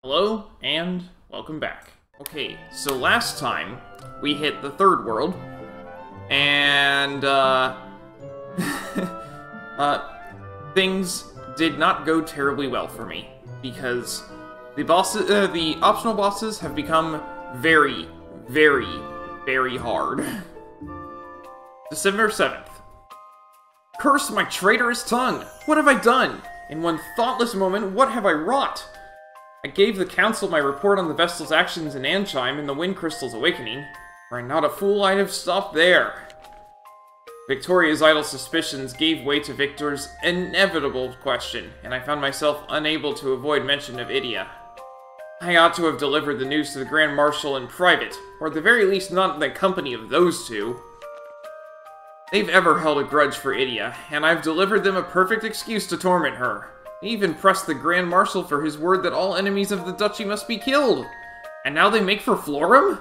Hello, and welcome back. Okay, so last time, we hit the third world, and, things did not go terribly well for me, because the optional bosses have become very, very, very hard. December 7th. Curse my traitorous tongue! What have I done? In one thoughtless moment, what have I wrought? I gave the council my report on the Vestal's actions in Anchime and the Wind Crystal's awakening. Were I not a fool, I'd have stopped there. Victoria's idle suspicions gave way to Victor's inevitable question, and I found myself unable to avoid mention of Idia. I ought to have delivered the news to the Grand Marshal in private, or at the very least not in the company of those two. They've ever held a grudge for Idia, and I've delivered them a perfect excuse to torment her. They even pressed the Grand Marshal for his word that all enemies of the Duchy must be killed. And now they make for Florum?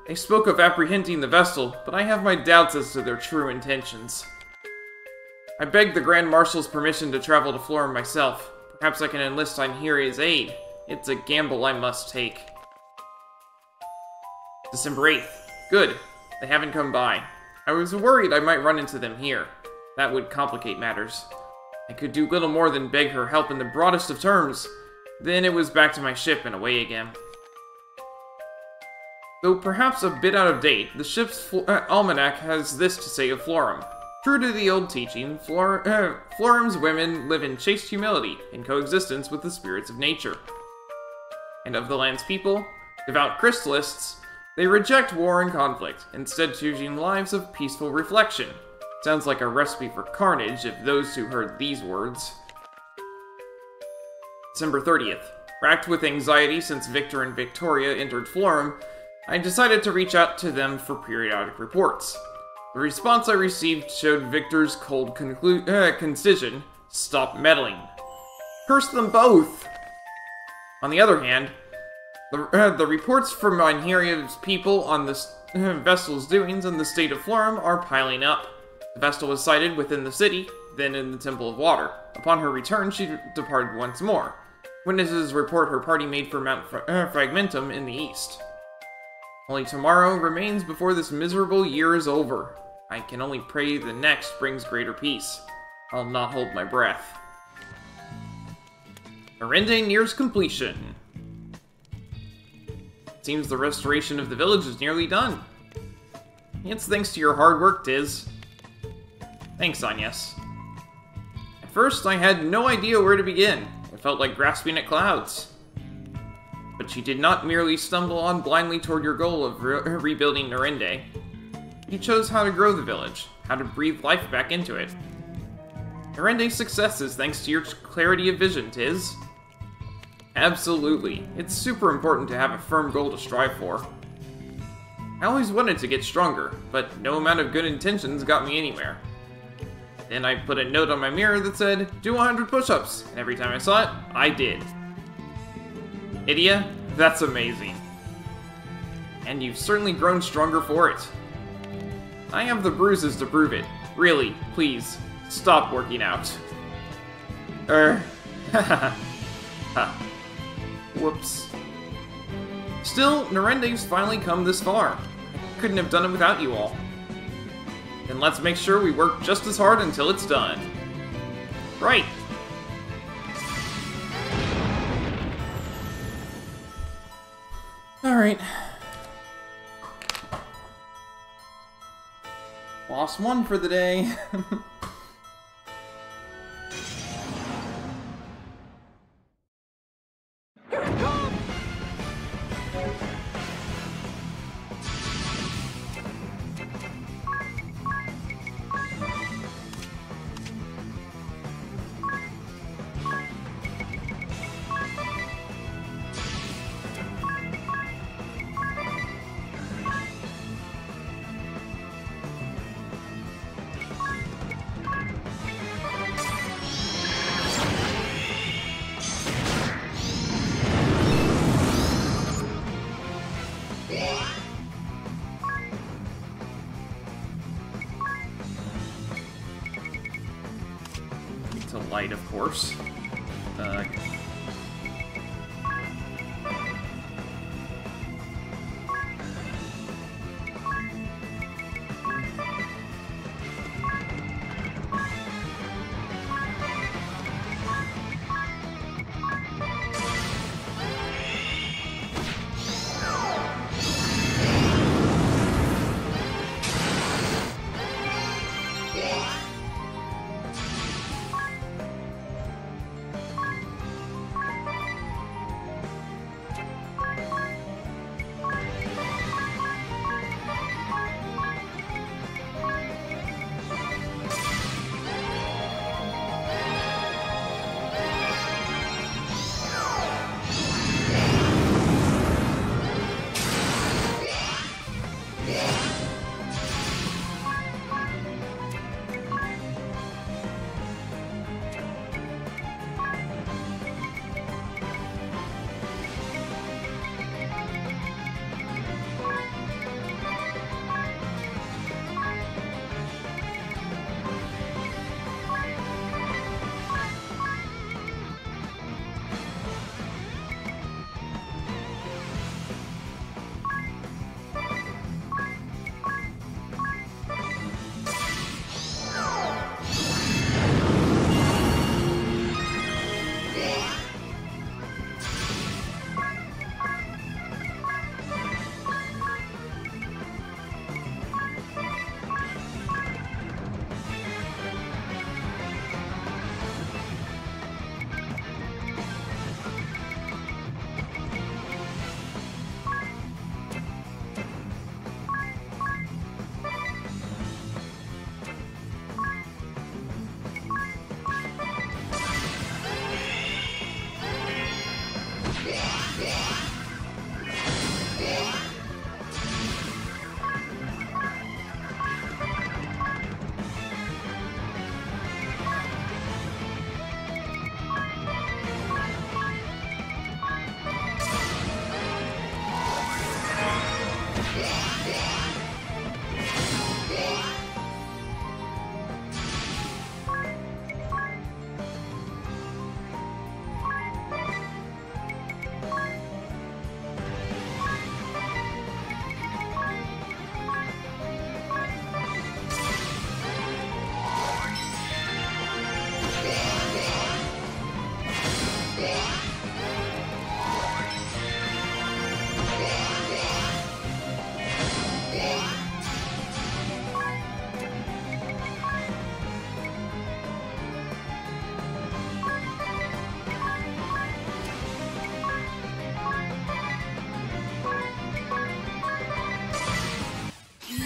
They spoke of apprehending the Vestal, but I have my doubts as to their true intentions. I begged the Grand Marshal's permission to travel to Florum myself. Perhaps I can enlist Einherja's aid. It's a gamble I must take. December 8th. Good. They haven't come by. I was worried I might run into them here. That would complicate matters. I could do little more than beg her help in the broadest of terms. Then it was back to my ship and away again. Though perhaps a bit out of date, the ship's almanac has this to say of Florum. True to the old teaching, Florum's women live in chaste humility, in coexistence with the spirits of nature. And of the land's people, devout crystallists, they reject war and conflict, instead choosing lives of peaceful reflection. Sounds like a recipe for carnage if those who heard these words. December 30th. Racked with anxiety since Victor and Victoria entered Florum, I decided to reach out to them for periodic reports. The response I received showed Victor's cold concision, stop meddling. Curse them both! On the other hand, the reports from Einherja's people on the Vestal's doings in the state of Florum are piling up. The Vestal was sighted within the city, then in the Temple of Water. Upon her return, she departed once more. Witnesses report her party made for Mount Fragmentum in the east. Only tomorrow remains before this miserable year is over. I can only pray the next brings greater peace. I'll not hold my breath. Norende nears completion. It seems the restoration of the village is nearly done. It's thanks to your hard work, Tiz. Thanks, Agnes. At first, I had no idea where to begin. It felt like grasping at clouds. But you did not merely stumble on blindly toward your goal of rebuilding Norende. You chose how to grow the village, how to breathe life back into it. Norende's success is thanks to your clarity of vision, Tiz. Absolutely. It's super important to have a firm goal to strive for. I always wanted to get stronger, but no amount of good intentions got me anywhere. Then I put a note on my mirror that said, do 100 push-ups, and every time I saw it, I did. Idia, that's amazing. And you've certainly grown stronger for it. I have the bruises to prove it. Really, please, stop working out. Whoops. Still, Norende's finally come this far. I couldn't have done it without you all. Then let's make sure we work just as hard until it's done. Right. Alright. Lost one for the day. To light, of course.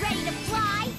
Ready to fly?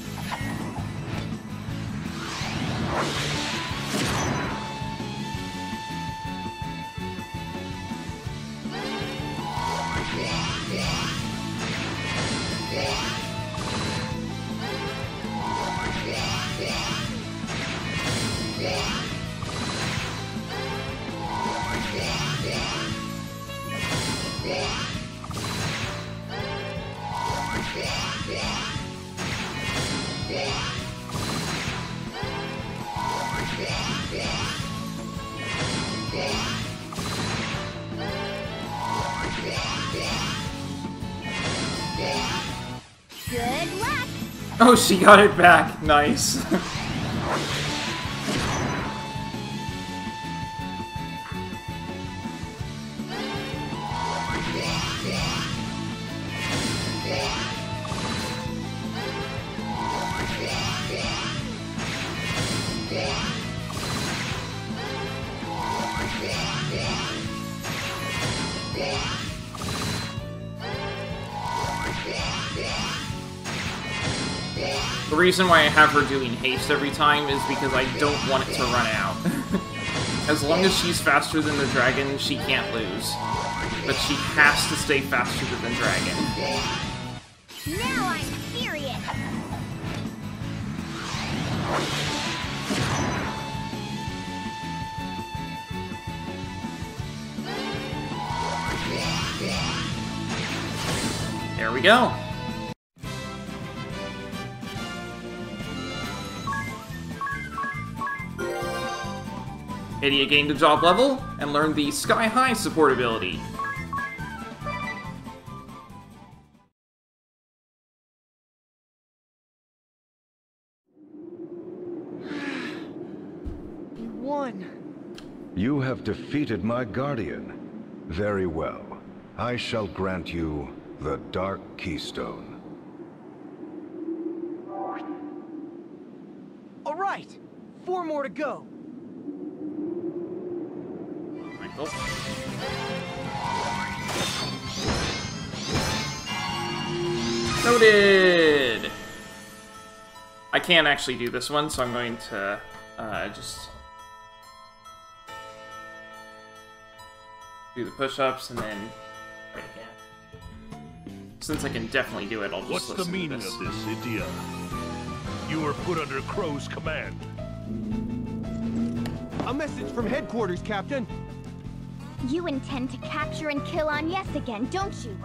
Good luck! Oh, she got it back. Nice. The reason why I have her doing haste every time is because I don't want it to run out. As long as she's faster than the dragon, she can't lose. But she has to stay faster than the dragon. Now I'm serious! There we go. Idiot gained a job level and learned the Sky High support ability. You won. You have defeated my guardian. Very well. I shall grant you the Dark Keystone. All right, 4 more to go. Michael. Noted! I can't actually do this one, so I'm going to just do the push-ups and then right again. Since I can definitely do it, I'll just What's the listen to meaning this. of this, Idia? You were put under Crow's command. A message from headquarters, Captain. You intend to capture and kill Agnes again, don't you?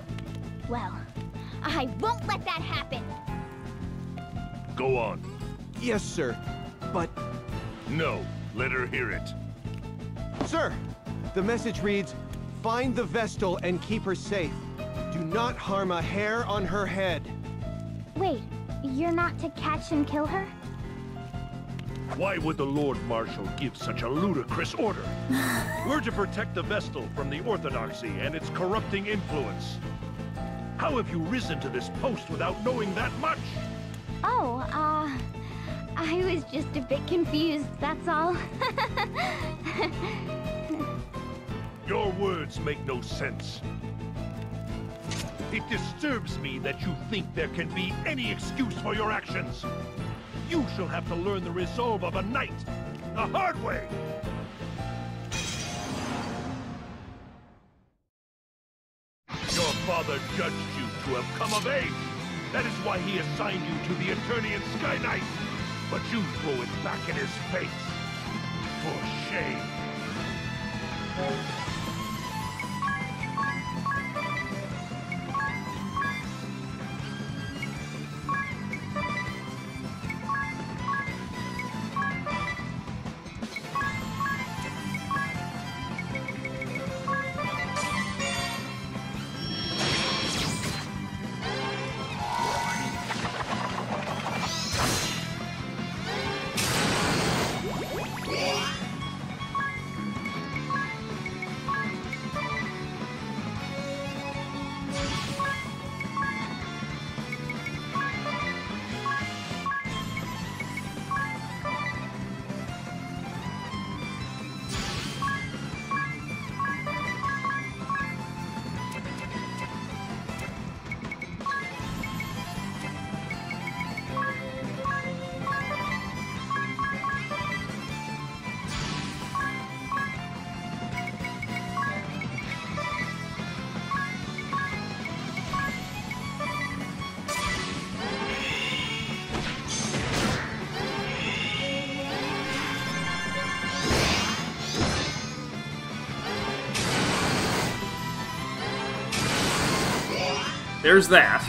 Well, I won't let that happen! Go on. Yes, sir. But, No, let her hear it. sir, the message reads, find the Vestal and keep her safe. Do not harm a hair on her head. Wait, you're not to catch and kill her? Why would the Lord Marshal give such a ludicrous order? We're to protect the Vestal from the Orthodoxy and its corrupting influence. How have you risen to this post without knowing that much? Oh, I was just a bit confused, that's all. Your words make no sense. It disturbs me that you think there can be any excuse for your actions. You shall have to learn the resolve of a knight, the hard way. Your father judged you to have come of age. That is why he assigned you to the Eternian Sky Knight. But you throw it back in his face. For shame. There's that.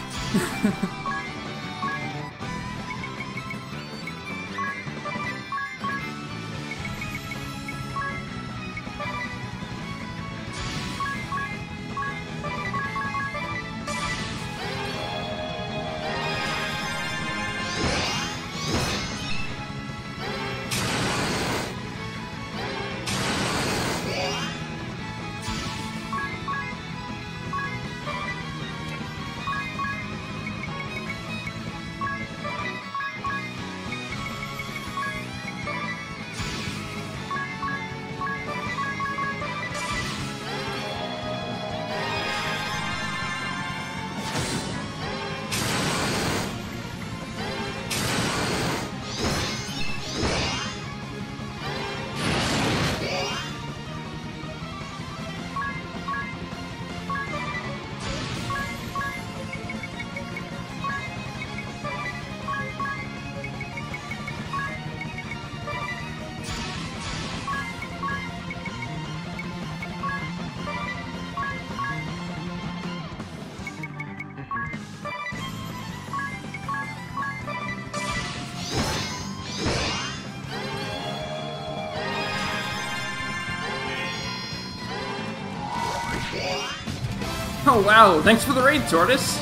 Oh wow, thanks for the raid, Tortoise!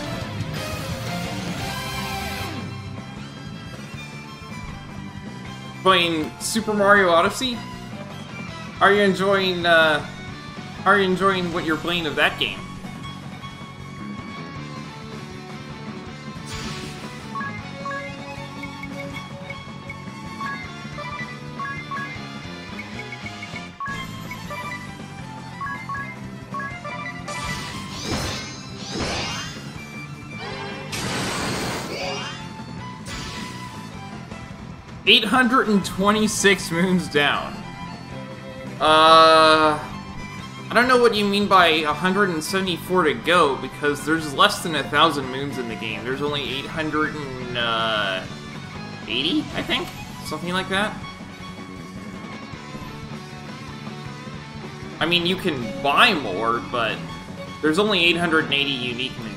Playing Super Mario Odyssey? Are you enjoying what you're playing of that game? $826 moons down. I don't know what you mean by 174 to go, because there's less than 1,000 moons in the game. There's only 880, I think? Something like that. I mean, you can buy more, but there's only 880 unique moons.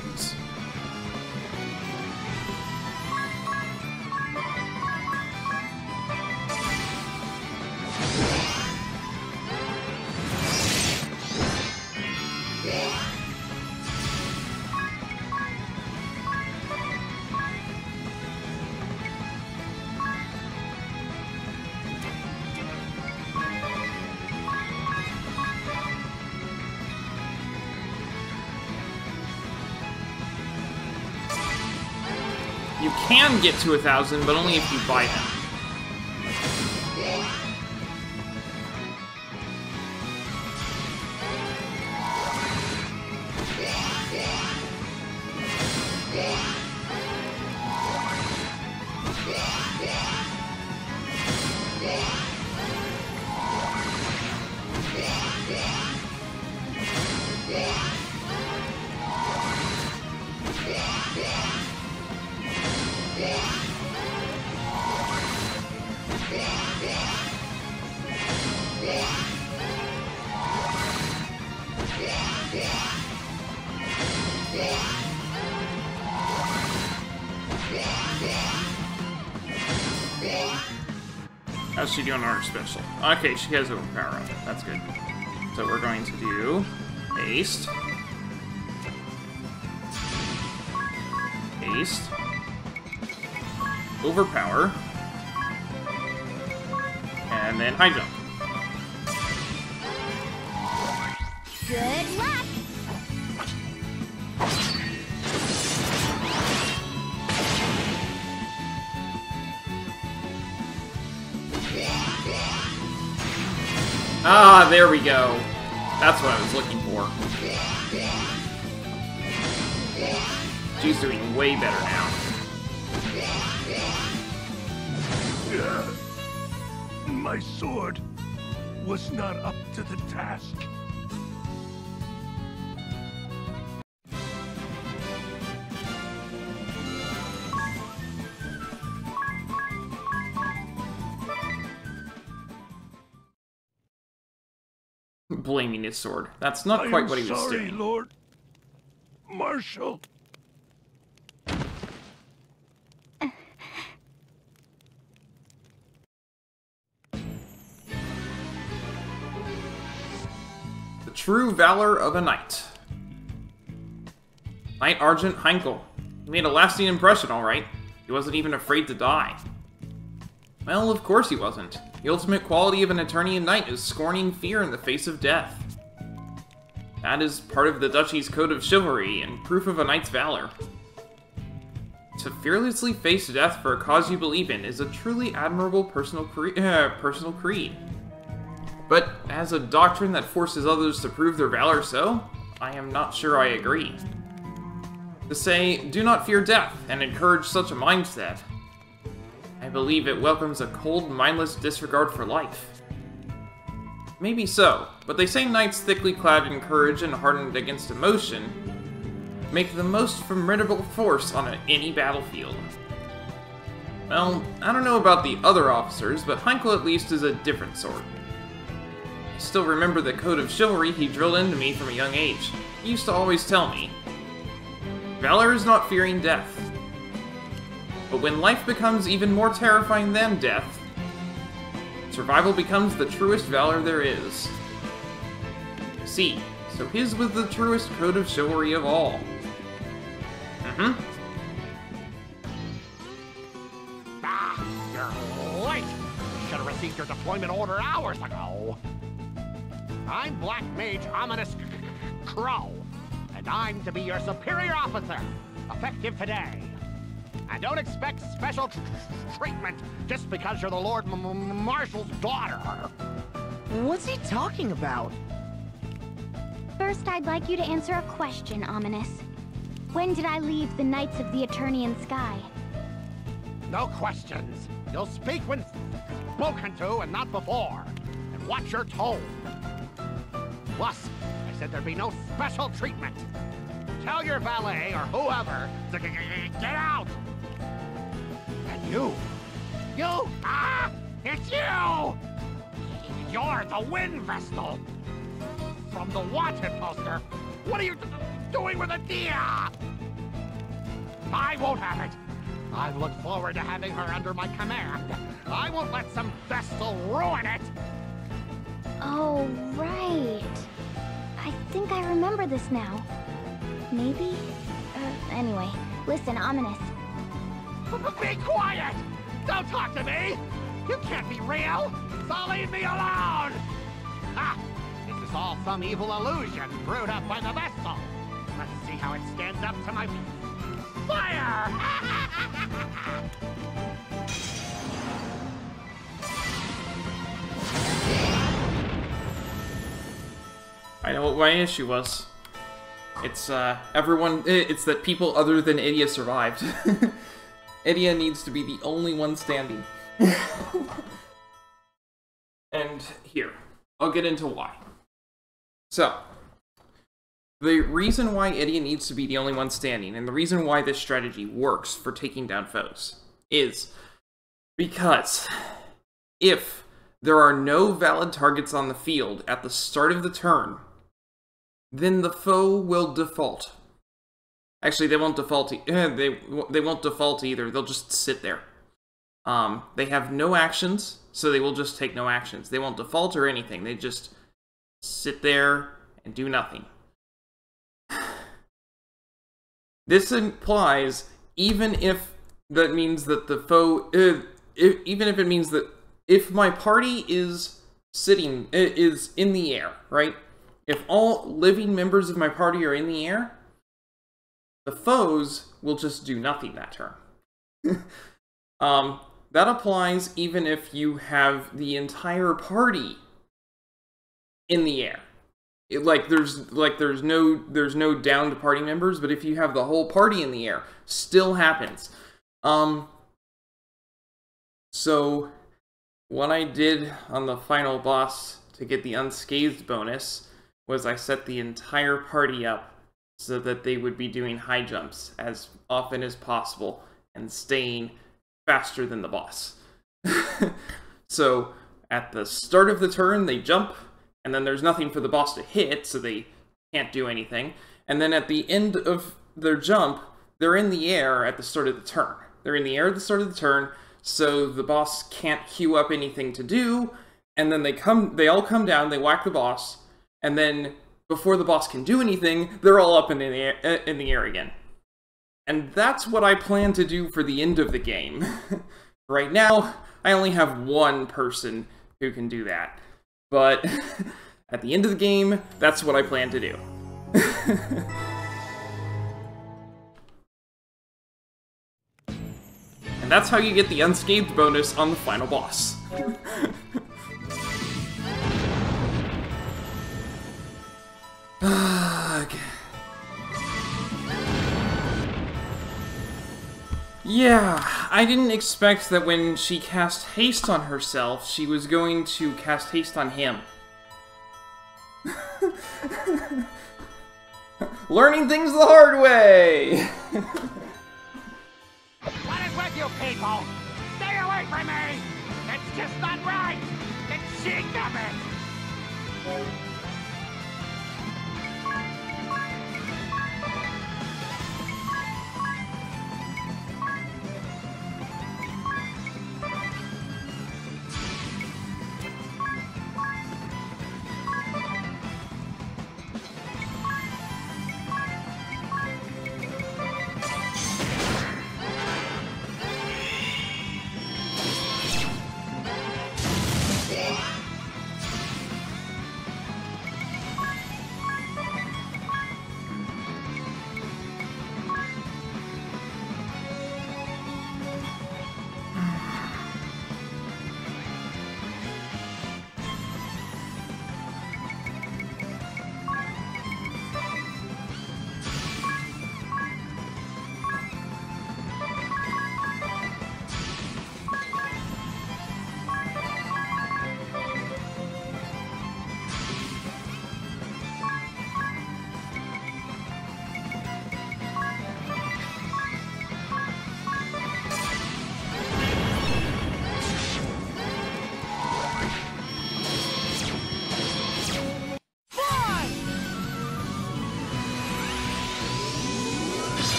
You can get to 1,000, but only if you buy them. How's she doing on her special? Okay, she has overpower up. That's good. So we're going to do haste. Haste. Overpower. And then high jump. Good luck! Ah, there we go. That's what I was looking for. She's doing way better now. My sword was not up to the task. Blaming his sword. That's not quite what he was sorry, doing. Lord Marshal. true valor of a knight. Knight Argent Heinkel. He made a lasting impression, alright. He wasn't even afraid to die. Well, of course he wasn't. The ultimate quality of an Eternian knight is scorning fear in the face of death. That is part of the Duchy's code of chivalry and proof of a knight's valor. To fearlessly face death for a cause you believe in is a truly admirable personal creed. But as a doctrine that forces others to prove their valor so, I am not sure I agree. To say, do not fear death, and encourage such a mindset, I believe it welcomes a cold, mindless disregard for life. Maybe so, but they say knights thickly clad in courage and hardened against emotion make the most formidable force on any battlefield. Well, I don't know about the other officers, but Heinkel at least is a different sort. I still remember the code of chivalry he drilled into me from a young age. He used to always tell me, valor is not fearing death. But when life becomes even more terrifying than death, survival becomes the truest valor there is. See, so his was the truest code of chivalry of all. Ah, you're late! You should have received your deployment order hours ago. I'm Black Mage Ominous Crow, and I'm to be your superior officer, effective today. And don't expect special treatment just because you're the Lord Marshal's daughter. What's he talking about? First, I'd like you to answer a question, Ominous. When did I leave the Knights of the Eternian Sky? No questions. You'll speak when spoken to and not before. And watch your tone. Plus, I said there'd be no special treatment. Tell your valet or whoever to get out! And you! It's you! You're the Wind Vestal! From the wanted poster! What are you doing with Adia? I won't have it! I look forward to having her under my command. I won't let some Vestal ruin it! Oh, right. I think I remember this now. Maybe? Anyway, listen, Ominous. Be quiet! Don't talk to me! You can't be real! So leave me alone! Ah! This is all some evil illusion brewed up by the Vestal. Let's see how it stands up to my fire! I know what my issue was. It's, it's that people other than Idia survived. Idia needs to be the only one standing. And here, I'll get into why. So, the reason why Idia needs to be the only one standing, and the reason why this strategy works for taking down foes, is because if there are no valid targets on the field at the start of the turn, then the foe will default. Actually, they won't default. They won't default either. They'll just sit there. They have no actions, so they will just take no actions. They won't default or anything. They just sit there and do nothing. This implies even if that means that the foe, even if it means that if my party is sitting, is in the air, right? If all living members of my party are in the air, the foes will just do nothing that turn. That applies even if you have the entire party in the air. There's no downed party members, but if you have the whole party in the air, still happens. So what I did on the final boss to get the unscathed bonus was I set the entire party up so that they would be doing high jumps as often as possible and staying faster than the boss. So at the start of the turn, they jump, and then there's nothing for the boss to hit, so they can't do anything. And then at the end of their jump, they're in the air at the start of the turn. They're in the air at the start of the turn, so the boss can't queue up anything to do, and then they all come down, they whack the boss, and then before the boss can do anything, they're all up in the air again. And that's what I plan to do for the end of the game. Right now, I only have one person who can do that. But at the end of the game, that's what I plan to do. And that's how you get the unscathed bonus on the final boss. Okay. Yeah, I didn't expect that when she cast haste on herself, she was going to cast haste on him. Learning things the hard way! What is with you people? Stay away from me! It's just not right! The cheek of it!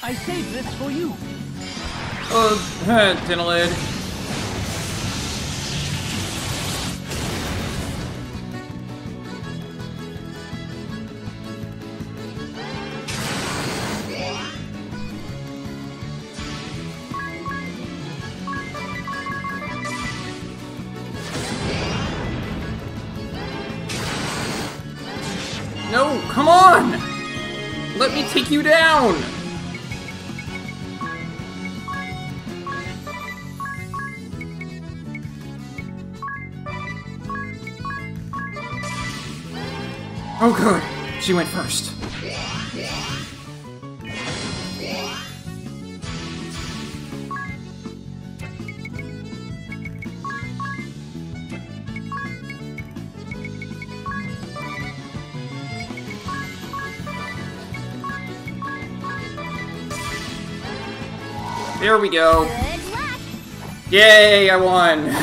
I saved this for you. Tinalid. No, come on! Let me take you down! Oh good, she went first. There we go. Good luck! Yay, I won!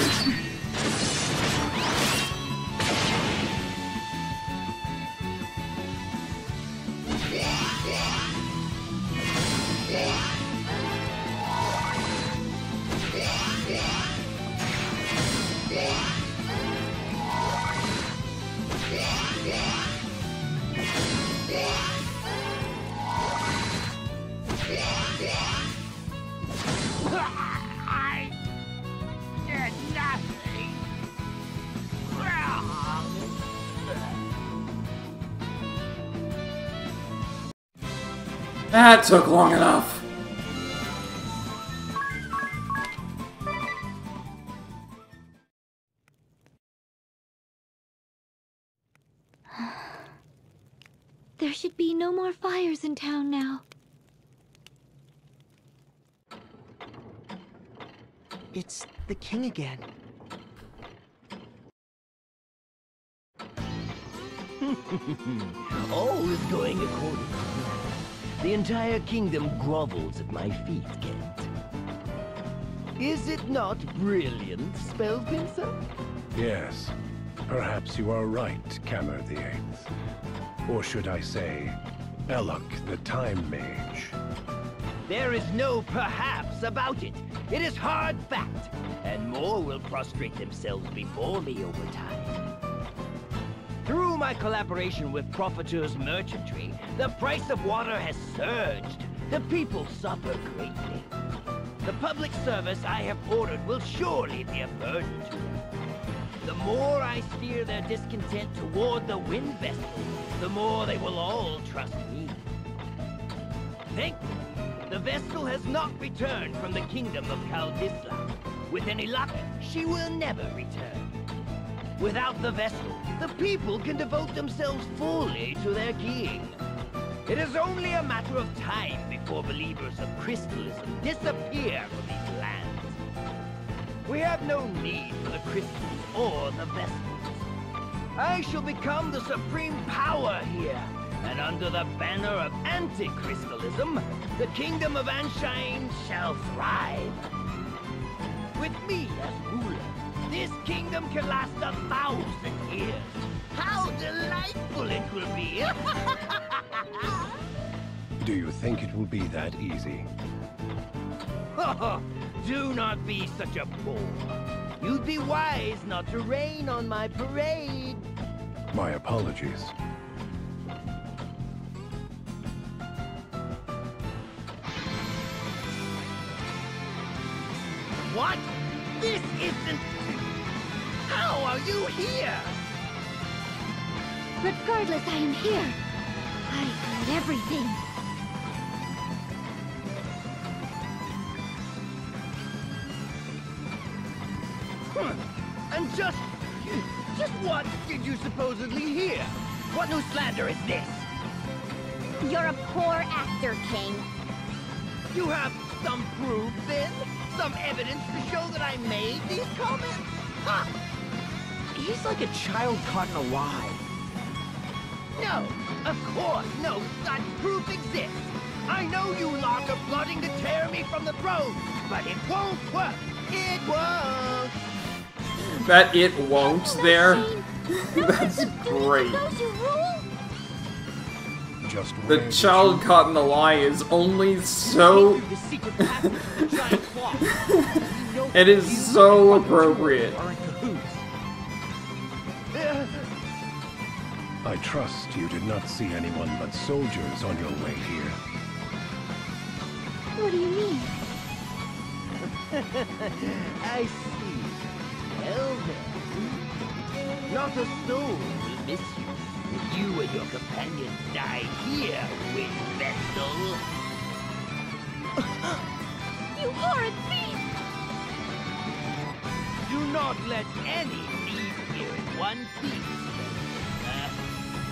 I did nothing. That took long enough. There should be no more fires in town now. It's the king again. All is going according to plan. The entire kingdom grovels at my feet, Kent. Is it not brilliant, Spellpincer? Yes. Perhaps you are right, Cammer the Eighth. Or should I say, Elok the Time Mage. There is no perhaps about it. It is hard fact. And more will prostrate themselves before me over time. Through my collaboration with Profiteur's merchantry, the price of water has surged. The people suffer greatly. The public service I have ordered will surely be a burden to them. The more I steer their discontent toward the wind vessel, the more they will all trust me. Thankfully, the vessel has not returned from the kingdom of Kaldisla. With any luck, she will never return. Without the vessel, the people can devote themselves fully to their king. It is only a matter of time before believers of crystalism disappear from these lands. We have no need for the crystals or the vessels. I shall become the supreme power here, and under the banner of anti-crystalism, the kingdom of Anshine shall thrive. With me as ruler, this kingdom can last 1,000 years. How delightful it will be! Do you think it will be that easy? Do not be such a fool. You'd be wise not to rain on my parade. My apologies. What? This isn't... How are you here? Regardless, I am here. I heard everything. And just what did you supposedly hear? What new slander is this? You're a poor actor, King. You have some proof, then? Some evidence to show that I made these comments? Ha! He's like a child caught in a lie. No, of course, no such proof exists. I know you lot are plotting to tear me from the throne, but it won't work. It won't. That it won't there. That's great. Just The wait. child caught in the lie is only so... The secret passage to the giant clock. You know It is so appropriate. are in cahoots. I trust you did not see anyone but soldiers on your way here. What do you mean? I see. Well then. Not a soul will miss you if you and your companions die here, Wind Vessel. You horrid thief! Do not let any leave here in one piece.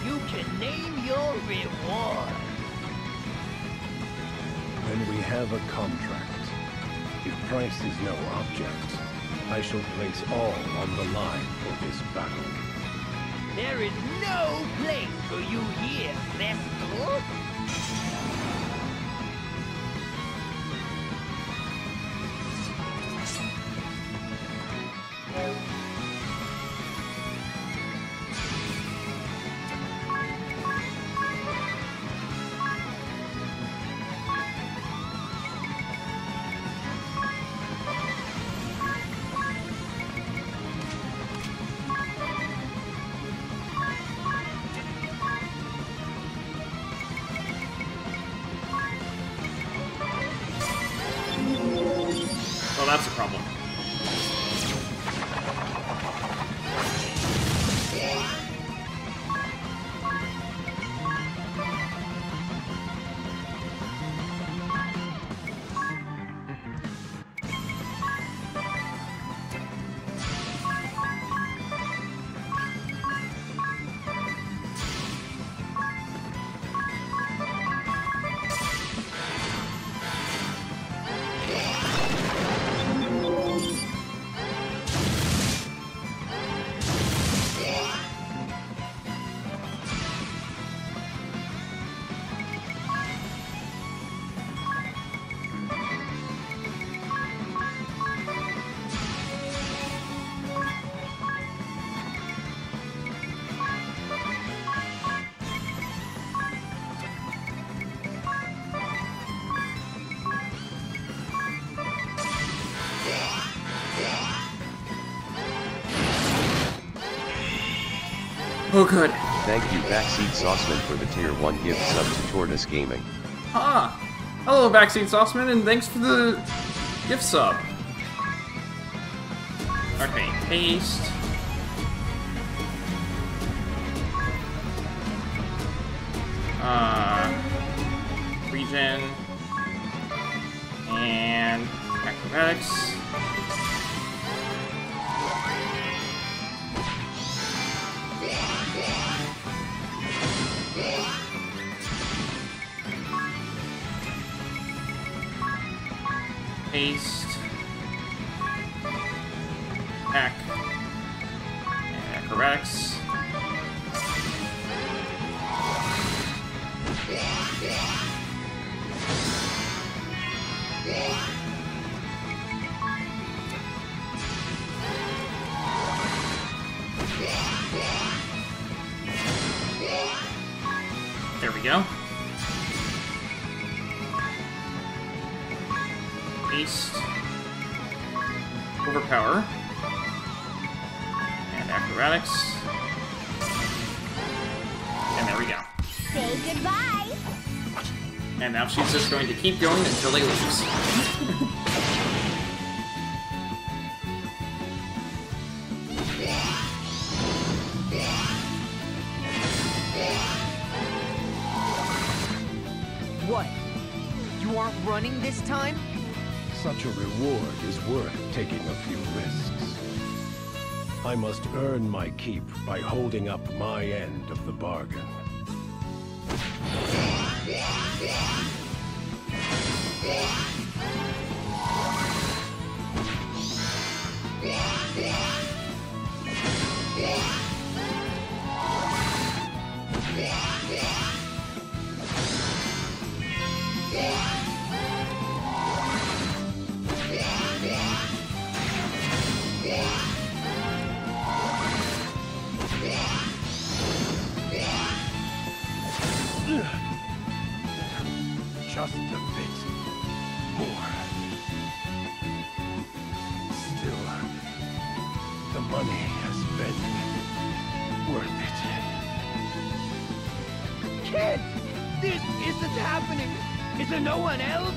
You can name your reward. Then we have a contract. If price is no object, I shall place all on the line for this battle. There is no place for you here, Vestal. Oh, good. Thank you, Backseat Sauceman, for the tier 1 gift sub to Tortoise Gaming. Ah, hello, Backseat Sauceman, and thanks for the gift sub. Okay, paste. Regen. And acrobatics. Paste. Attack. And acrobatics. There we go. Paste. Overpower. And acrobatics. And there we go. Say goodbye. And now she's just going to keep going until he leaves. What? You aren't running this time? Such a reward is worth taking a few risks. I must earn my keep by holding up my end of the bargain. Just a bit more. Still, the money has been worth it. Kid! This isn't happening! Is there no one else?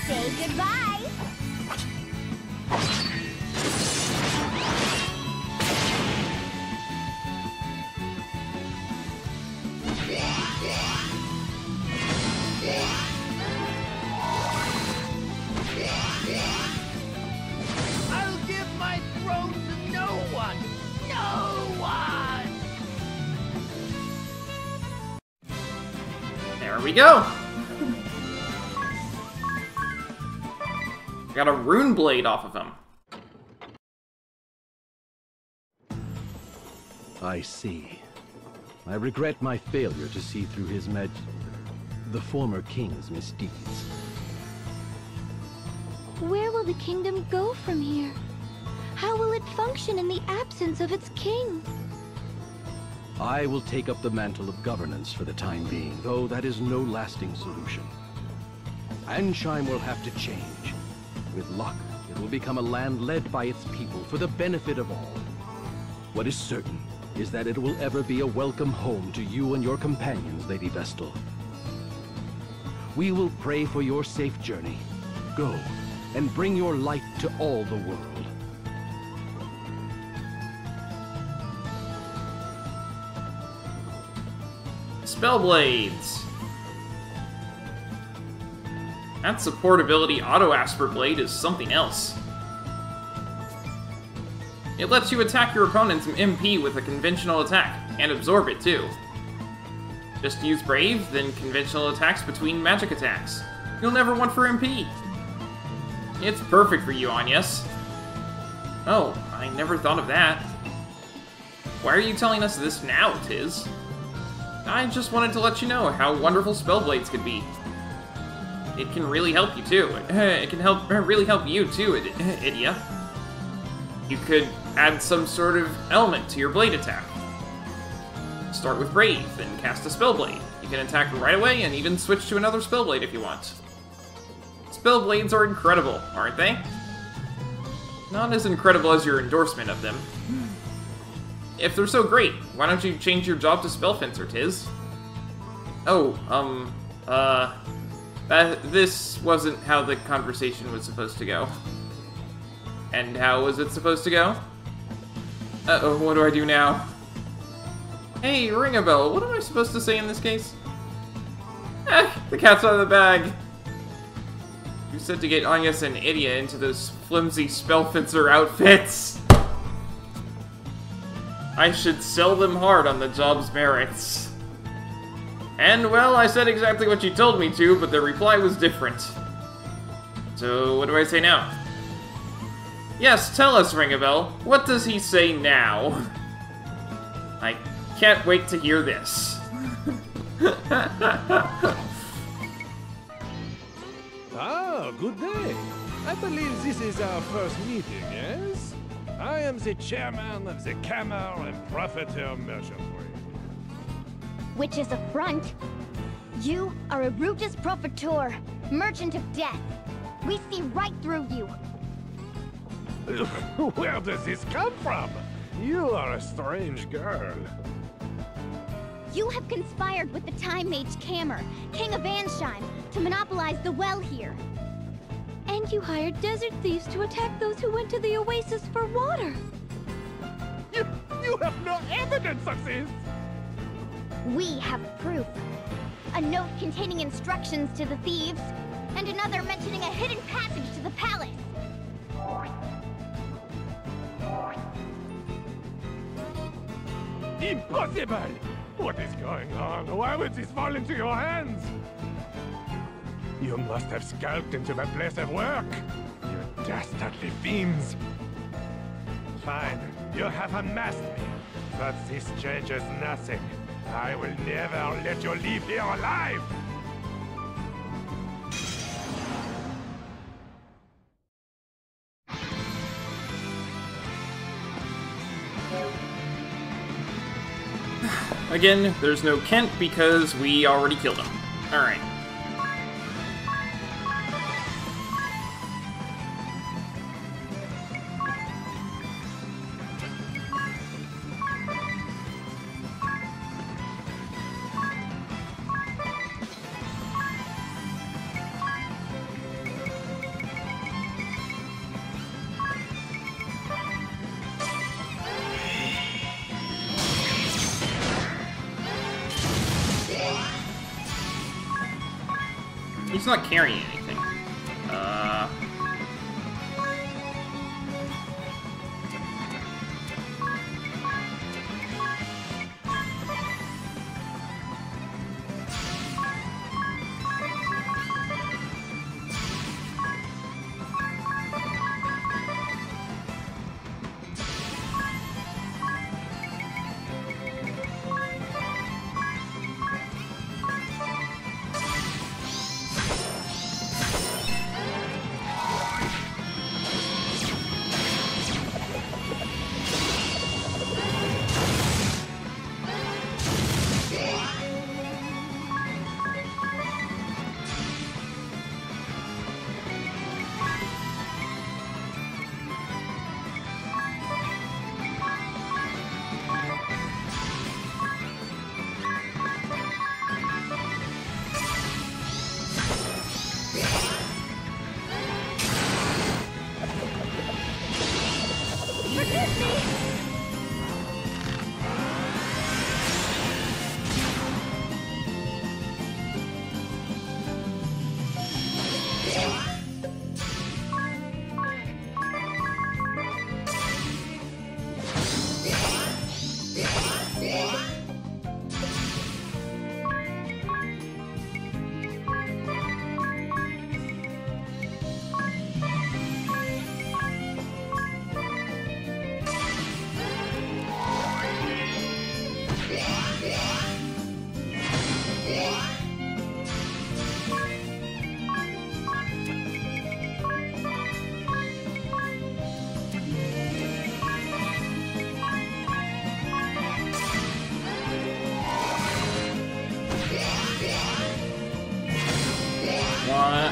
Say goodbye. I'll give my throne to no one! No one! There we go! Got a rune blade off of him. I see. I regret my failure to see through the former king's misdeeds. Where will the kingdom go from here? How will it function in the absence of its king? I will take up the mantle of governance for the time being, though that is no lasting solution. Ansheim will have to change. With luck, it will become a land led by its people for the benefit of all. What is certain is that it will ever be a welcome home to you and your companions, Lady Vestal. We will pray for your safe journey. Go, and bring your light to all the world. Spellblades. That support ability Auto-Asper Blade is something else. It lets you attack your opponent's MP with a conventional attack, and absorb it too. Just use Brave, then conventional attacks between magic attacks. You'll never want for MP. It's perfect for you, Agnes. Oh, I never thought of that. Why are you telling us this now, Tiz? I just wanted to let you know how wonderful Spellblades could be. It can really help you, too. It can really help you, too, Idia. You could add some sort of element to your blade attack. Start with Brave, then cast a Spellblade. You can attack right away and even switch to another Spellblade if you want. Spellblades are incredible, aren't they? Not as incredible as your endorsement of them. If they're so great, why don't you change your job to Spellfencer, Tiz? Oh, this wasn't how the conversation was supposed to go. And how was it supposed to go? Uh-oh, what do I do now? Hey, ring a bell, what am I supposed to say in this case? The cat's out of the bag. You said to get Agnes and Idia into those flimsy Spellfencer outfits. I should sell them hard on the job's merits. And, well, I said exactly what you told me to, but the reply was different. So, what do I say now? Yes, tell us, Ringabel. What does he say now? I can't wait to hear this. Ah, good day. I believe this is our first meeting, yes? I am the chairman of the Cammer and Profiteer Merchantry. Which is a front. You are a Rutus Profiteur, merchant of death. We see right through you. Where does this come from? You are a strange girl. You have conspired with the Time Mage Cammer, King of Ansheim, to monopolize the well here. And you hired desert thieves to attack those who went to the oasis for water. You have no evidence of this! We have proof. A note containing instructions to the thieves, and another mentioning a hidden passage to the palace. Impossible! What is going on? Why would this fall into your hands? You must have skulked into my place of work. You dastardly fiends. Fine, you have unmasked me. But this changes nothing. I will never let you leave here alive! Again, there's no Kent because we already killed him. Alright. He's not carrying anything.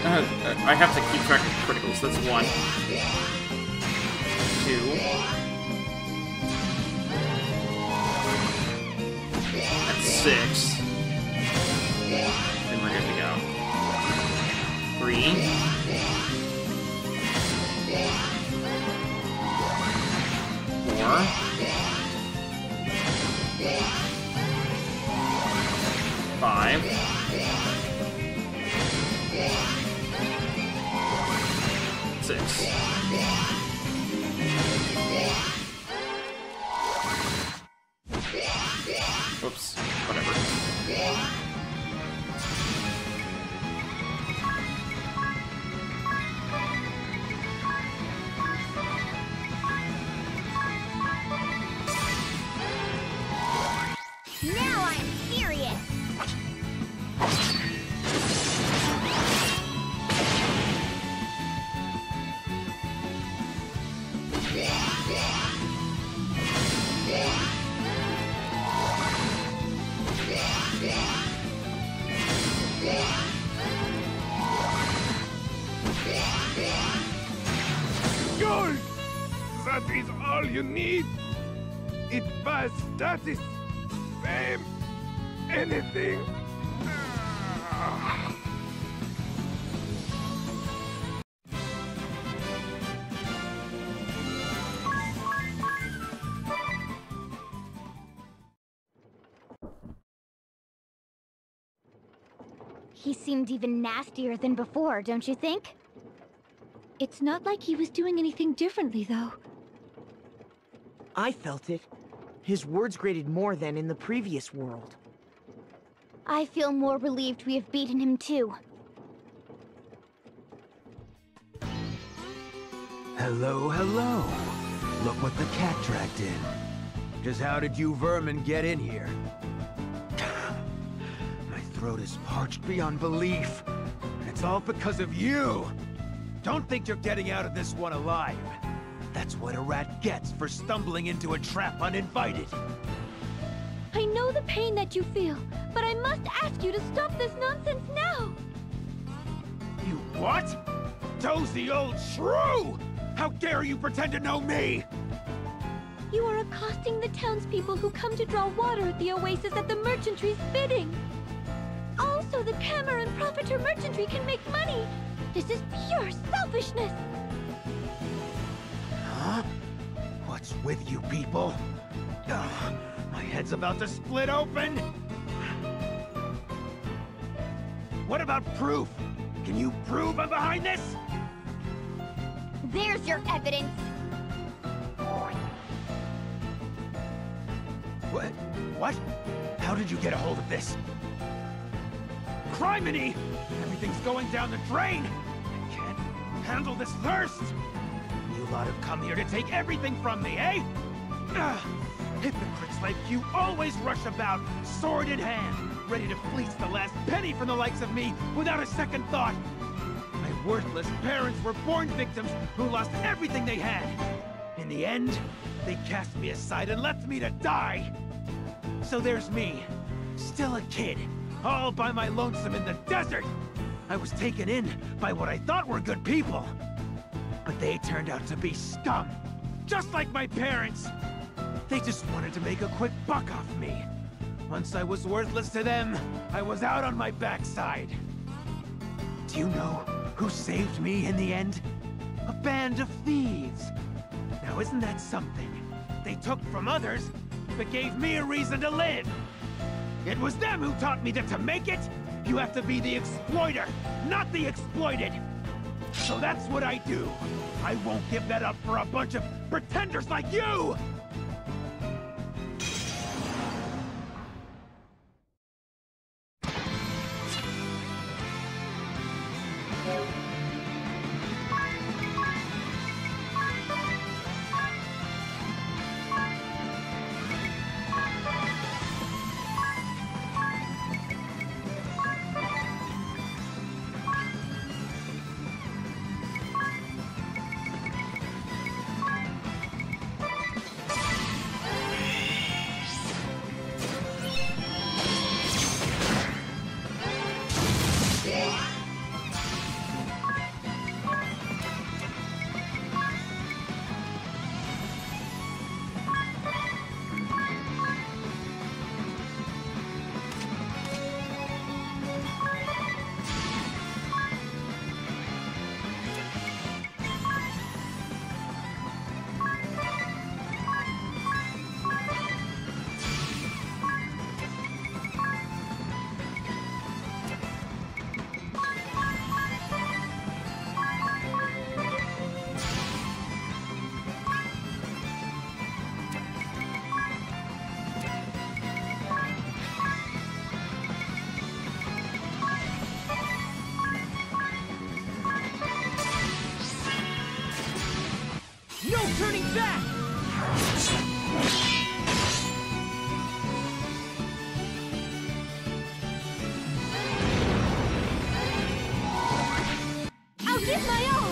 I have to keep track of criticals. That's 1. 2. That's 6. Then we're good to go. 3. 4. 5. 6. Whoops. Whatever. Now I'm serious! Gold! That is all you need? It buys status, fame, anything. He seemed even nastier than before, don't you think? It's not like he was doing anything differently, though. I felt it. His words grated more than in the previous world. I feel more relieved we have beaten him too. Hello, hello. Look what the cat dragged in. Just how did you vermin get in here? My throat is parched beyond belief. And it's all because of you. Don't think you're getting out of this one alive. That's what a rat gets for stumbling into a trap uninvited. I know the pain that you feel, but I must ask you to stop this nonsense now! You what? Dozy old shrew! How dare you pretend to know me? You are accosting the townspeople who come to draw water at the oasis at the merchantry's bidding. Also, the Cammer and Profiter merchantry can make money. This is pure selfishness! Huh? What's with you people? Ugh, my head's about to split open! What about proof? Can you prove I'm behind this? There's your evidence! What? What? How did you get a hold of this? Criminy! Everything's going down the drain! I can't handle this thirst! You lot have come here to take everything from me, eh? Hypocrites like you always rush about, sword in hand, ready to fleece the last penny from the likes of me without a second thought. My worthless parents were born victims who lost everything they had. In the end, they cast me aside and left me to die. So there's me, still a kid, all by my lonesome in the desert. I was taken in by what I thought were good people. But they turned out to be scum, just like my parents. They just wanted to make a quick buck off me. Once I was worthless to them, I was out on my backside. Do you know who saved me in the end? A band of thieves. Now isn't that something? They took from others, but gave me a reason to live. It was them who taught me that to make it, you have to be the exploiter, not the exploited. So that's what I do. I won't give that up for a bunch of pretenders like you! turning back! I'll give my all!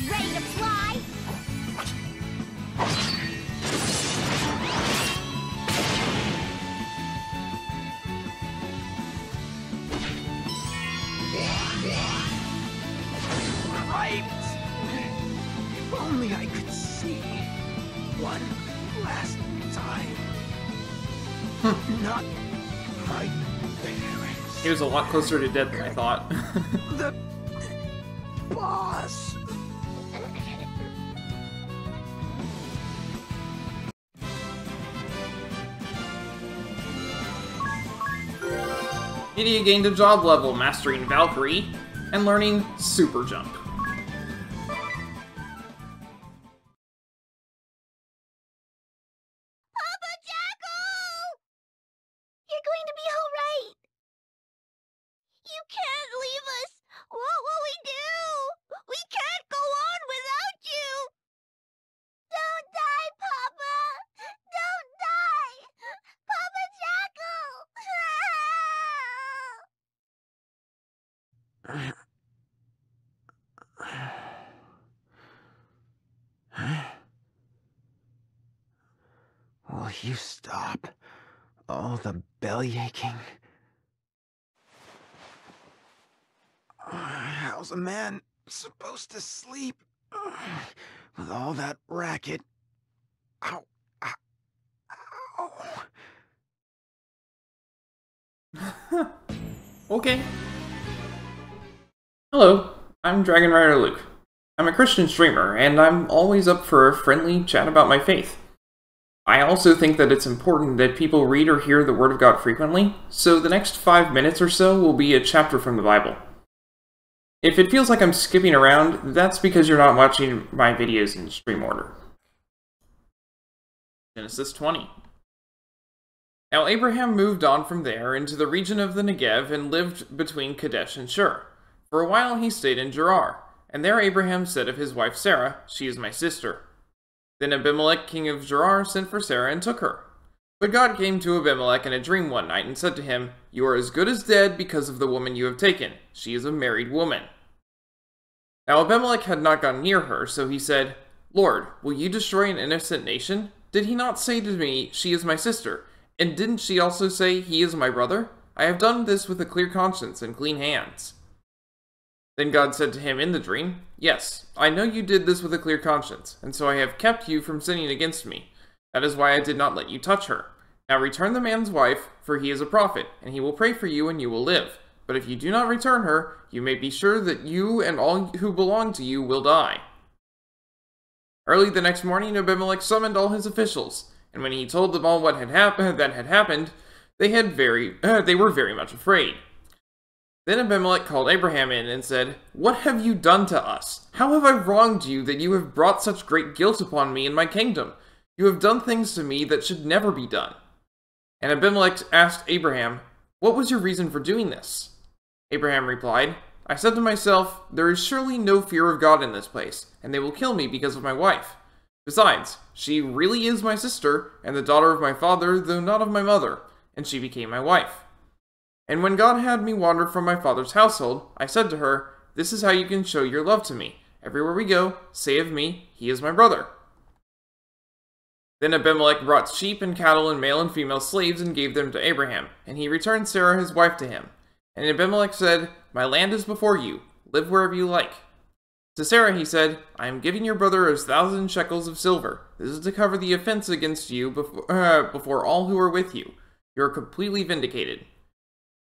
Ready to fly? Right! If only I could see one last time. Not my parents. He was a lot closer to death than I thought. The boss. Idia gained a job level, mastering Valkyrie, and learning Super Jump. Papa Jackal! You're going to be all right. You can't leave us. What will we do? We can't go on without you. Don't die, Papa. Don't die. Papa Jackal. Will you stop all the bellyaching? How's a man supposed to sleep with all that racket? Ow. Ow. Okay. Hello, I'm Dragon Rider Luke. I'm a Christian streamer, and I'm always up for a friendly chat about my faith. I also think that it's important that people read or hear the Word of God frequently, so the next 5 minutes or so will be a chapter from the Bible. If it feels like I'm skipping around, that's because you're not watching my videos in stream order. Genesis 20. Now Abraham moved on from there into the region of the Negev and lived between Kadesh and Shur. For a while he stayed in Gerar, and there Abraham said of his wife Sarah, "She is my sister." Then Abimelech, king of Gerar, sent for Sarah and took her. But God came to Abimelech in a dream one night and said to him, "You are as good as dead because of the woman you have taken. She is a married woman." Now Abimelech had not gone near her, so he said, "Lord, will you destroy an innocent nation? Did he not say to me, 'She is my sister'? And didn't she also say, 'He is my brother'? I have done this with a clear conscience and clean hands." Then God said to him in the dream, "Yes, I know you did this with a clear conscience, and so I have kept you from sinning against me. That is why I did not let you touch her. Now return the man's wife, for he is a prophet, and he will pray for you and you will live. But if you do not return her, you may be sure that you and all who belong to you will die. Early the next morning, Abimelech summoned all his officials, and when he told them all what had happened, they were very much afraid. Then Abimelech called Abraham in and said, "What have you done to us? How have I wronged you that you have brought such great guilt upon me and my kingdom? You have done things to me that should never be done." And Abimelech asked Abraham, "What was your reason for doing this?" Abraham replied, "I said to myself, there is surely no fear of God in this place, and they will kill me because of my wife. Besides, she really is my sister, and the daughter of my father, though not of my mother, and she became my wife. And when God had me wander from my father's household, I said to her, 'This is how you can show your love to me. Everywhere we go, say of me, he is my brother.'" Then Abimelech brought sheep and cattle and male and female slaves and gave them to Abraham, and he returned Sarah his wife to him. And Abimelech said, "My land is before you. Live wherever you like." To Sarah he said, "I am giving your brother 1,000 shekels of silver. This is to cover the offense against you before all who are with you. You are completely vindicated."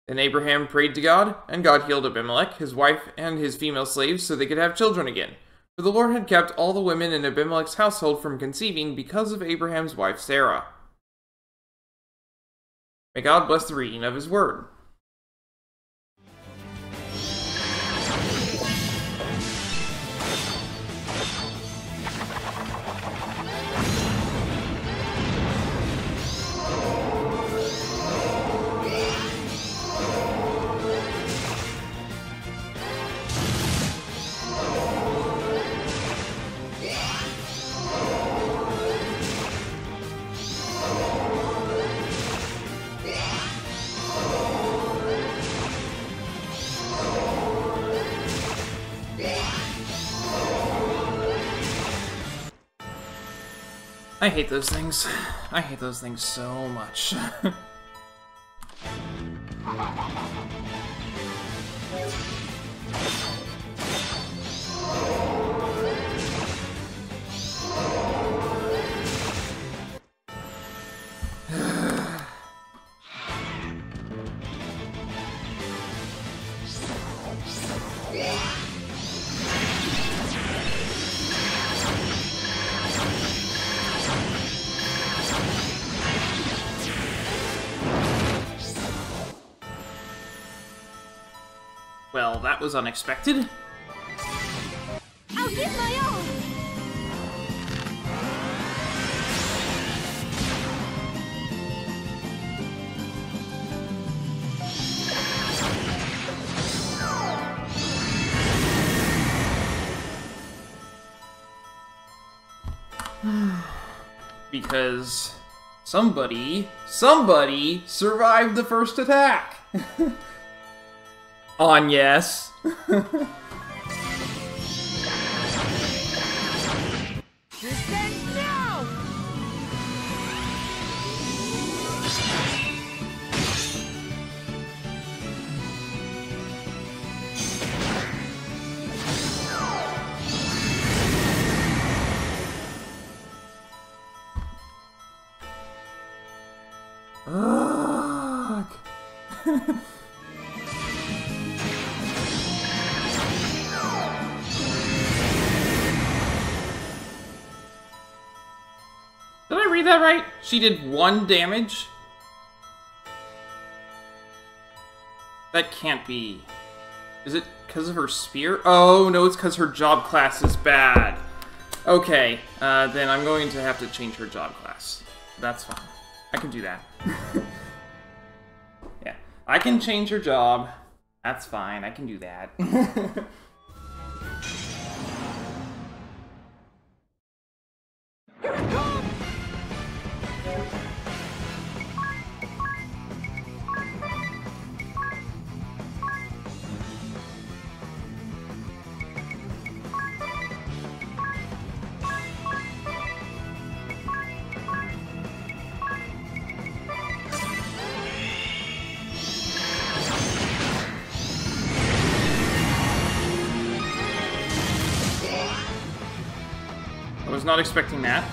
Then Abraham prayed to God, and God healed Abimelech, his wife, and his female slaves so they could have children again. For the Lord had kept all the women in Abimelech's household from conceiving because of Abraham's wife Sarah. May God bless the reading of his word. I hate those things. I hate those things so much. Well, that was unexpected. I'll give my all! Because somebody survived the first attack. On yes. Descend now! Ugh. Did I read that right? She did 1 damage? That can't be. Is it because of her spear? Oh, no, it's because her job class is bad. Okay, then I'm going to have to change her job class. That's fine. I can do that. Yeah, I can change her job. That's fine, I can do that. Here it comes! I was not expecting that.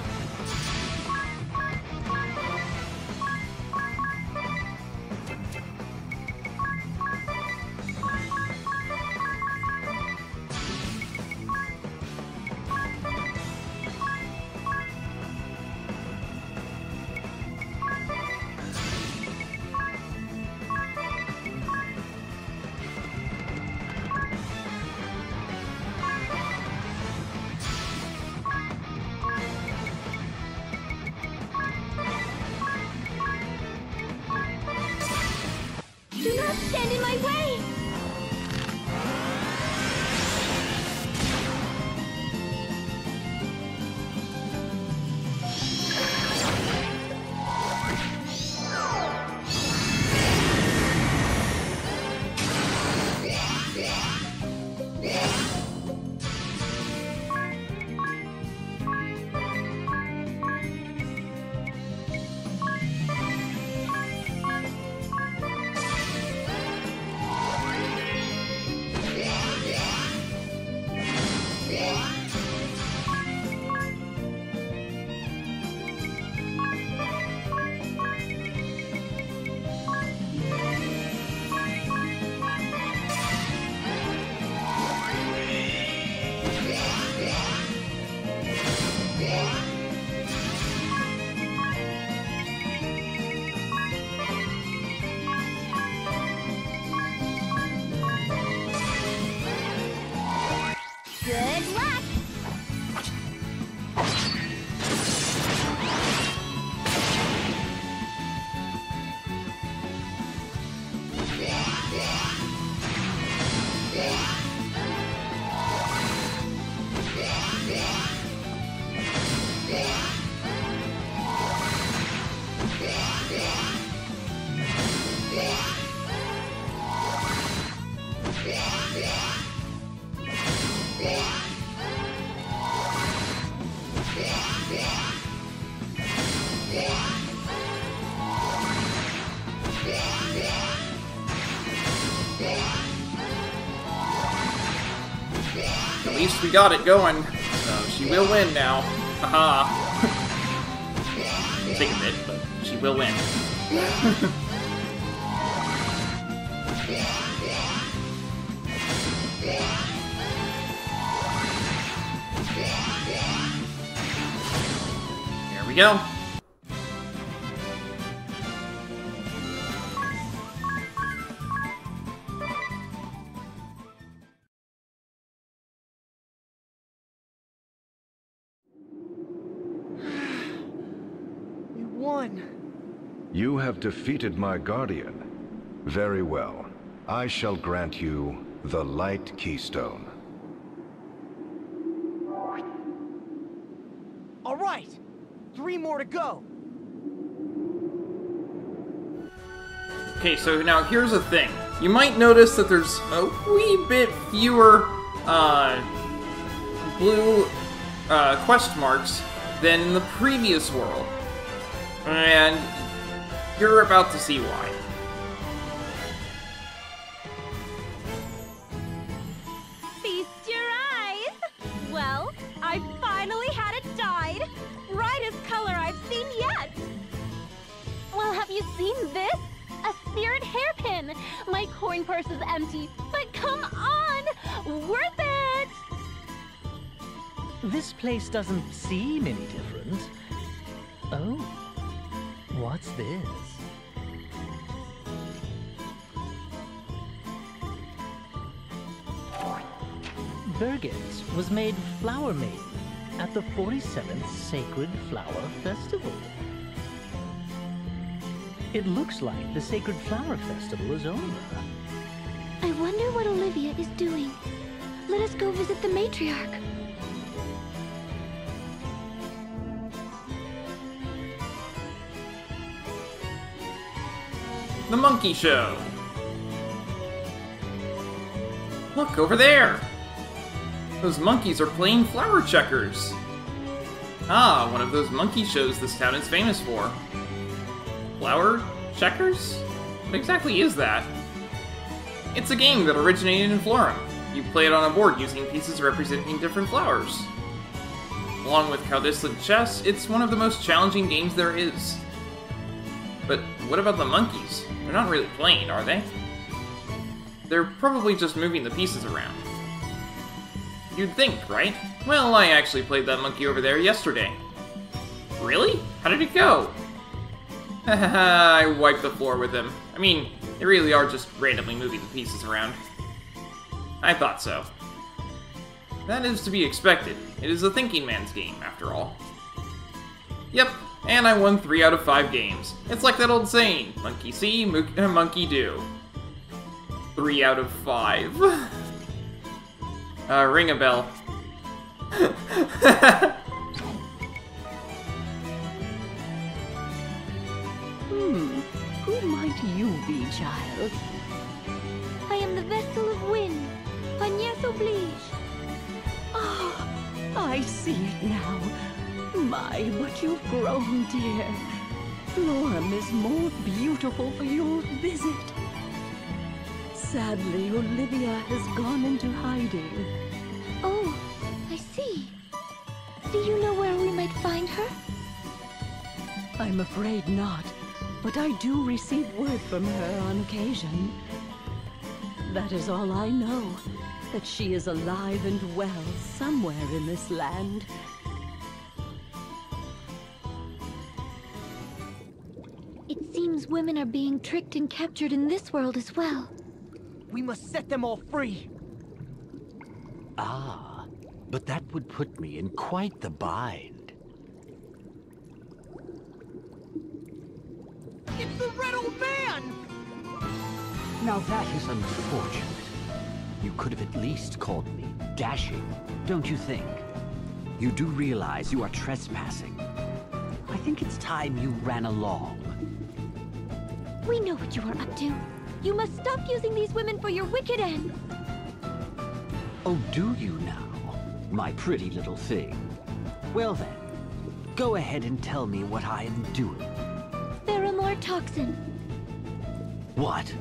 Good luck! At least we got it going, so she will win now. Haha. Take a bit, but she will win. There we go. You have defeated my guardian. Very well. I shall grant you the Light Keystone. All right! 3 more to go! Okay, so now here's the thing. You might notice that there's a wee bit fewer blue quest marks than in the previous world. And you're about to see why. Feast your eyes! Well, I finally had it dyed. Brightest color I've seen yet. Well, have you seen this? A spirit hairpin. My coin purse is empty, but come on! Worth it! This place doesn't seem any different. Oh. What's this? Birgit was made Flower Maiden at the 47th Sacred Flower Festival. It looks like the Sacred Flower Festival is over. I wonder what Olivia is doing. Let us go visit the matriarch. The Monkey Show. Look, over there! Those monkeys are playing flower checkers. Ah, one of those monkey shows this town is famous for. Flower checkers? What exactly is that? It's a game that originated in Florum. You play it on a board using pieces representing different flowers. Along with Caldisland chess, it's one of the most challenging games there is. But what about the monkeys? They're not really playing, are they? They're probably just moving the pieces around. You'd think, right? Well, I actually played that monkey over there yesterday. Really? How did it go? Haha, I wiped the floor with him. I mean, they really are just randomly moving the pieces around. I thought so. That is to be expected. It is a thinking man's game, after all. Yep, and I won 3 out of 5 games. It's like that old saying, monkey see, monkey do. 3 out of 5. Ring a bell. Who might you be, child? I am the vessel of wind. Agnès oblige. Ah, I see it now. My, but you've grown, dear. Florum is more beautiful for your visit. Sadly, Olivia has gone into hiding. Oh, I see. Do you know where we might find her? I'm afraid not, but I do receive word from her on occasion. That is all I know, that she is alive and well somewhere in this land. It seems women are being tricked and captured in this world as well. We must set them all free. Ah, but that would put me in quite the bind. It's the Red Old Man! Now that is unfortunate. You could have at least called me dashing, don't you think? You do realize you are trespassing. I think it's time you ran along. We know what you are up to. You must stop using these women for your wicked ends. Oh, do you now, my pretty little thing? Well then, go ahead and tell me what I am doing. Pheromore toxin. What?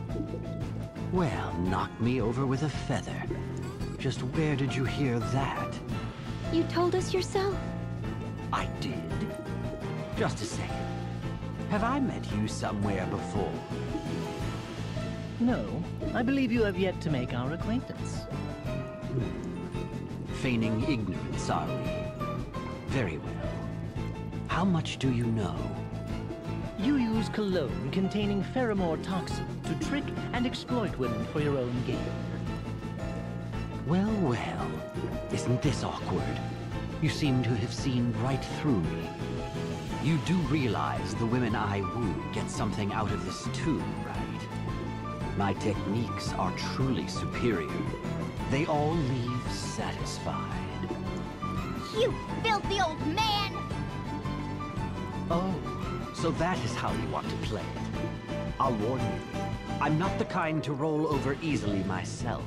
Well, knock me over with a feather. Just where did you hear that? You told us yourself. I did? Just a second. Have I met you somewhere before? No, I believe you have yet to make our acquaintance. Feigning ignorance, are we? Very well. How much do you know? You use cologne containing pheromore toxin to trick and exploit women for your own gain. Well, well. Isn't this awkward? You seem to have seen right through me. You do realize the women I woo get something out of this too, right? My techniques are truly superior. They all leave satisfied. You filthy old man! Oh, so that is how you want to play it. I'll warn you, I'm not the kind to roll over easily myself.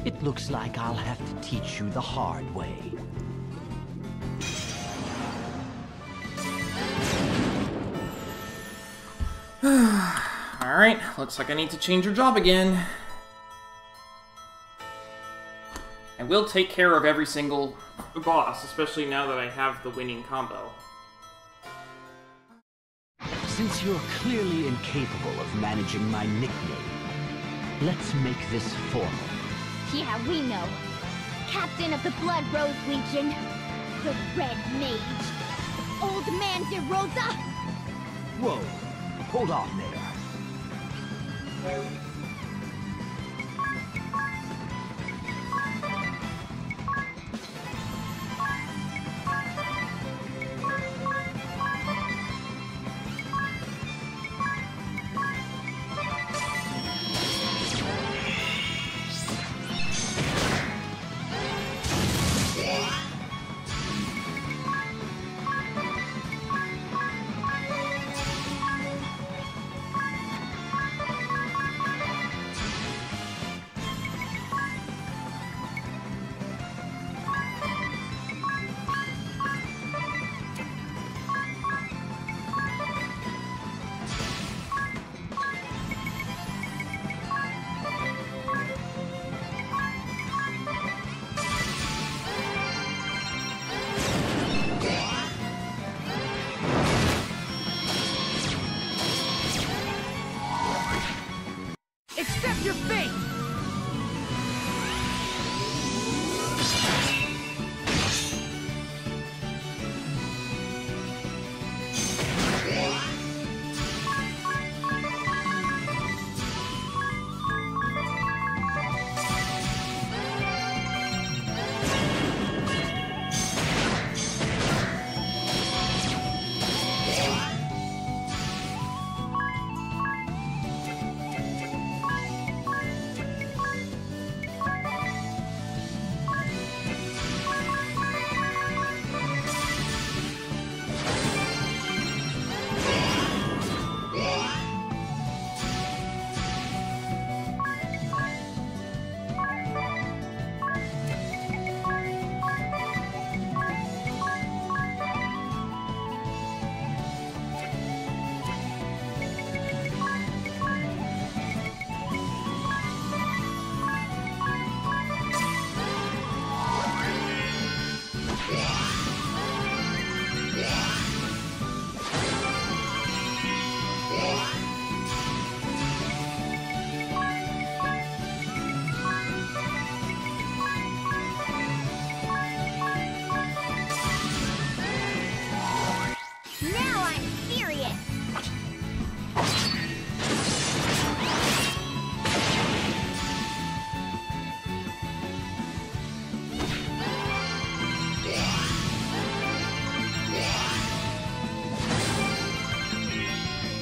It looks like I'll have to teach you the hard way. Alright, looks like I need to change your job again. I will take care of every single boss, especially now that I have the winning combo. Since you're clearly incapable of managing my nickname, let's make this formal. Yeah, we know. Captain of the Blood Rose Legion. The Red Mage. Old Man DeRosa. Whoa, hold on there. Accept your fate!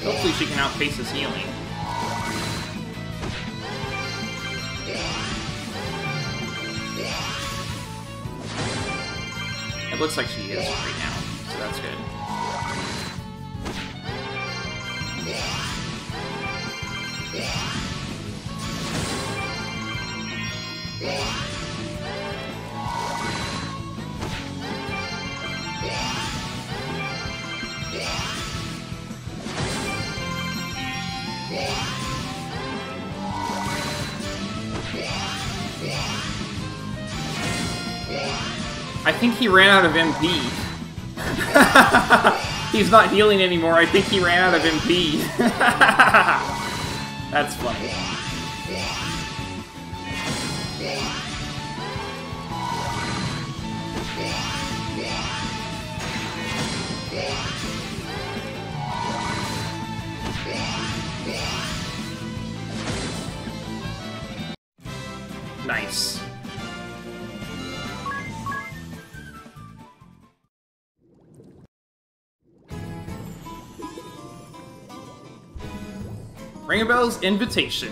Hopefully she can outpace his healing. It looks like she is right now, so that's good. I think he ran out of MP. He's not healing anymore. I think he ran out of MP. That's funny. Nice. Ringabel's invitation.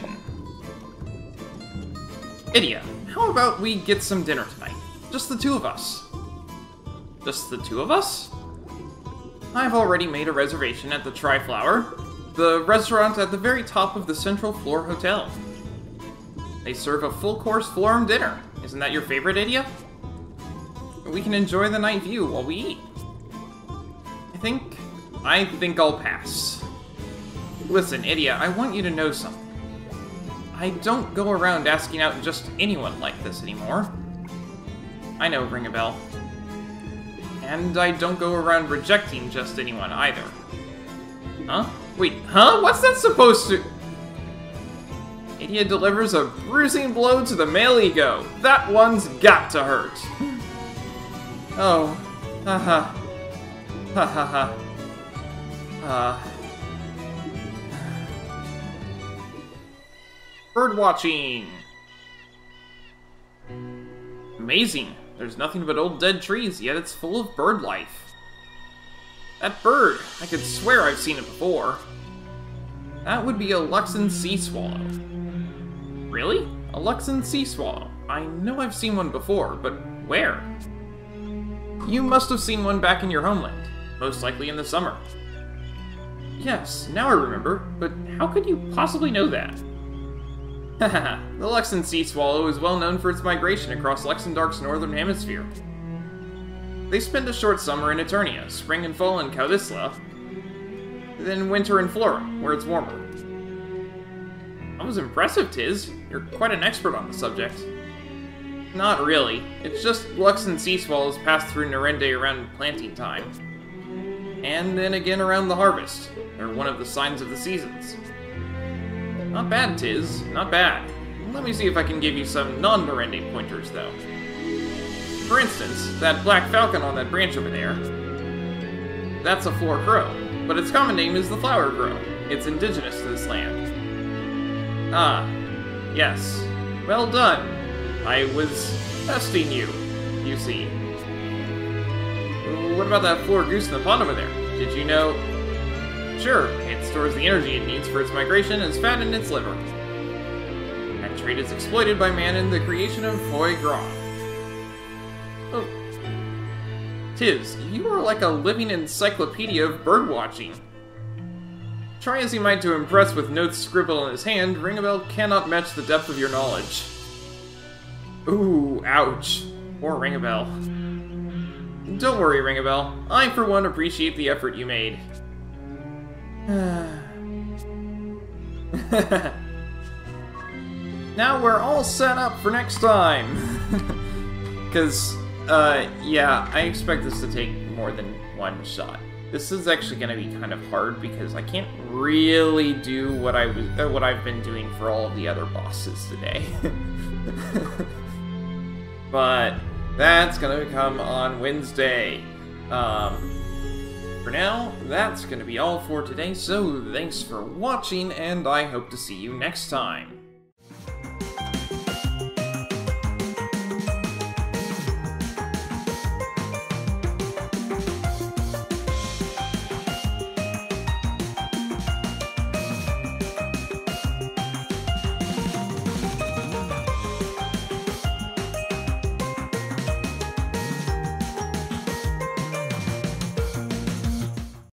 Idia, how about we get some dinner tonight? Just the two of us. Just the two of us? I've already made a reservation at the Triflower, the restaurant at the very top of the Central Floor Hotel. They serve a full-course floor dinner. Isn't that your favorite, Idia? We can enjoy the night view while we eat. I think I'll pass. Listen, Idia, I want you to know something. I don't go around asking out just anyone like this anymore. I know, Ring a Bell. And I don't go around rejecting just anyone either. Huh? Wait, huh? What's that supposed to... Idia delivers a bruising blow to the male ego. That one's got to hurt. Oh. Haha. Ha. Birdwatching! Amazing. There's nothing but old dead trees, yet it's full of bird life. That bird! I could swear I've seen it before. That would be a Luxon sea swallow. Really? A Luxon sea swallow. I know I've seen one before, but where? You must have seen one back in your homeland. Most likely in the summer. Yes, now I remember, but how could you possibly know that? Haha, the Luxon sea swallow is well known for its migration across Luxendark's northern hemisphere. They spend a short summer in Eternia, spring and fall in Caudisla, then winter in Flora, where it's warmer. That was impressive, Tiz. You're quite an expert on the subject. Not really. It's just Luxon sea swallows pass through Narende around planting time. And then again around the harvest. They're one of the signs of the seasons. Not bad, Tiz. Not bad. Let me see if I can give you some non-Narende pointers, though. For instance, that black falcon on that branch over there. That's a floor crow, but its common name is the flower crow. It's indigenous to this land. Ah, yes. Well done. I was testing you, you see. What about that floor goose in the pond over there? Did you know... Sure, it stores the energy it needs for its migration as fat in its liver. That trait is exploited by man in the creation of foie gras. Oh. Tiz, you are like a living encyclopedia of birdwatching. Try as he might to impress with notes scribbled on his hand, Ringabel cannot match the depth of your knowledge. Ooh, ouch. Poor Ringabel. Don't worry, Ringabel. I, for one, appreciate the effort you made. Now we're all set up for next time. Because, yeah, I expect this to take more than one shot. This is actually going to be kind of hard because I can't really do what I've been doing for all of the other bosses today. But that's going to come on Wednesday. For now, that's going to be all for today, so thanks for watching, and I hope to see you next time.